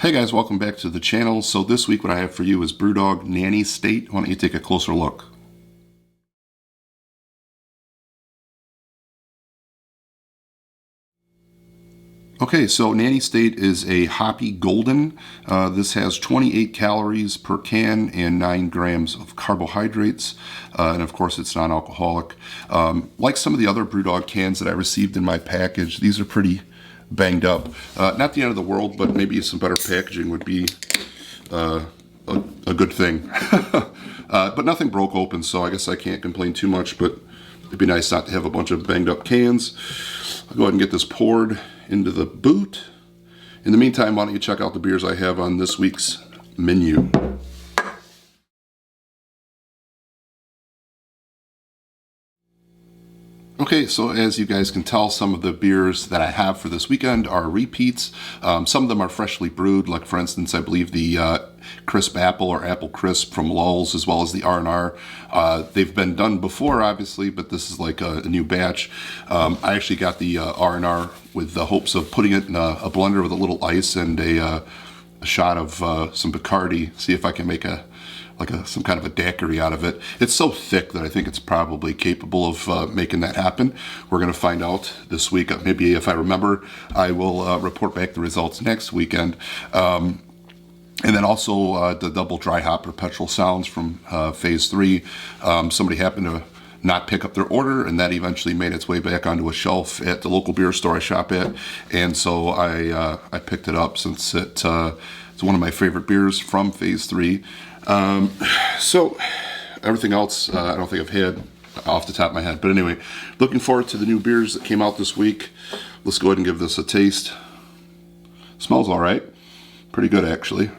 Hey guys, welcome back to the channel. So this week what I have for you is Brewdog Nanny State. Why don't you take a closer look? Okay, so Nanny State is a hoppy golden. This has 28 calories per can and 9 grams of carbohydrates. And of course it's non-alcoholic. Like some of the other Brewdog cans that I received in my package, these are pretty banged up. Not the end of the world, but maybe some better packaging would be a good thing. But nothing broke open, so I guess I can't complain too much, but it'd be nice not to have a bunch of banged up cans. I'll go ahead and get this poured into the boot. In the meantime, why don't you check out the beers I have on this week's menu. Okay, so as you guys can tell, some of the beers that I have for this weekend are repeats. Some of them are freshly brewed, like for instance, I believe the Crisp Apple or Apple Crisp from LULZ, as well as the R&R. They've been done before, obviously, but this is like a new batch. I actually got the R&R with the hopes of putting it in a blender with a little ice and a shot of some Bacardi, see if I can make some kind of a daiquiri out of it. It's so thick that I think it's probably capable of making that happen. We're going to find out this week. Maybe if I remember, I will report back the results next weekend. And then also the double dry hop Perpetual Sounds from Phase 3. Somebody happened to not pick up their order, and that eventually made its way back onto a shelf at the local beer store I shop at. And so I picked it up since it's one of my favorite beers from Phase 3. So everything else I don't think I've had off the top of my head, but anyway, looking forward to the new beers that came out this week. Let's go ahead and give this a taste. Smells all right, pretty good actually.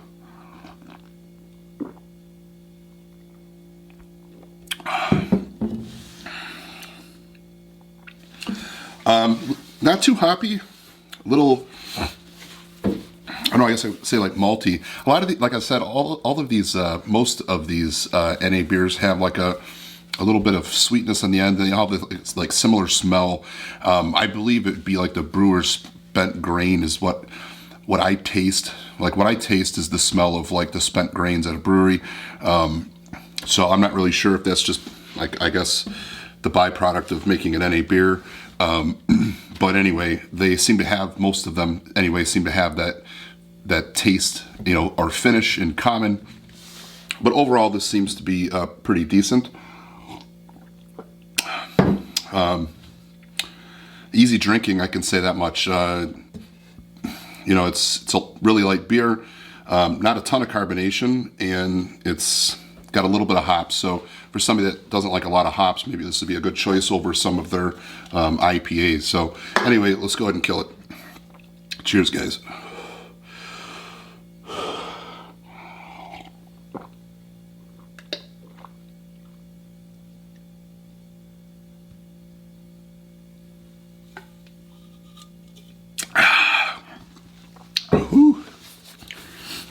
Not too hoppy, a little, I don't know, I guess I would say like malty. A lot of the, like I said, all of these, most of these NA beers have like a little bit of sweetness on the end. They all have this, like similar smell. I believe it'd be like the brewer's spent grain is what I taste. Like what I taste is the smell of like the spent grains at a brewery. So I'm not really sure if that's just like, I guess, the byproduct of making an NA beer. But anyway, they seem to have, most of them anyway, seem to have that taste, you know, or finish in common. But overall, this seems to be pretty decent. Easy drinking, I can say that much. You know, it's a really light beer, not a ton of carbonation, and it's got a little bit of hops. So for somebody that doesn't like a lot of hops, maybe this would be a good choice over some of their IPAs. So anyway, let's go ahead and kill it. Cheers, guys.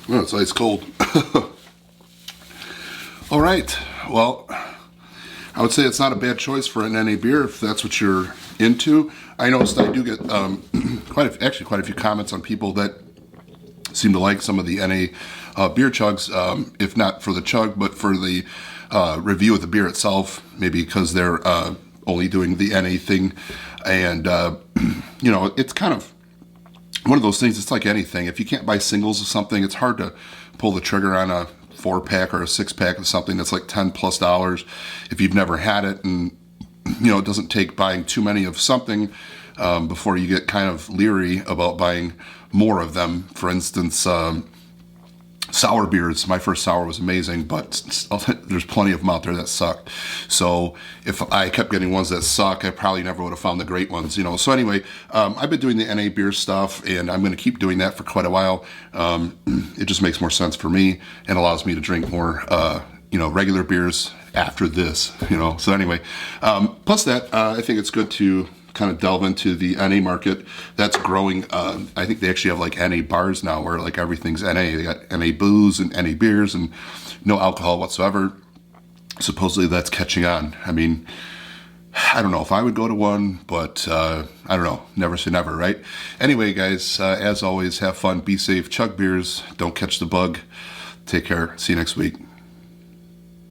Oh, it's ice cold. All right, well, I would say it's not a bad choice for an NA beer if that's what you're into. I noticed I do get quite a few comments on people that seem to like some of the NA beer chugs, if not for the chug, but for the review of the beer itself, maybe because they're only doing the NA thing. And, you know, it's kind of one of those things. It's like anything. If you can't buy singles of something, it's hard to pull the trigger on a 4-pack or a 6-pack of something that's like $10+ if you've never had it. And, you know, it doesn't take buying too many of something before you get kind of leery about buying more of them. For instance, sour beers. My first sour was amazing, but there's plenty of them out there that suck. So if I kept getting ones that suck, I probably never would have found the great ones, you know. So anyway, I've been doing the NA beer stuff, and I'm going to keep doing that for quite a while. It just makes more sense for me and allows me to drink more, you know, regular beers after this, you know. So anyway, plus that, I think it's good to kind of delve into the NA market that's growing. I think they actually have like NA bars now where like everything's NA. They got NA booze and NA beers and no alcohol whatsoever. Supposedly that's catching on. I mean, I don't know if I would go to one, but I don't know. Never say never, right? Anyway, guys, as always, have fun, be safe, chug beers, don't catch the bug. Take care. See you next week.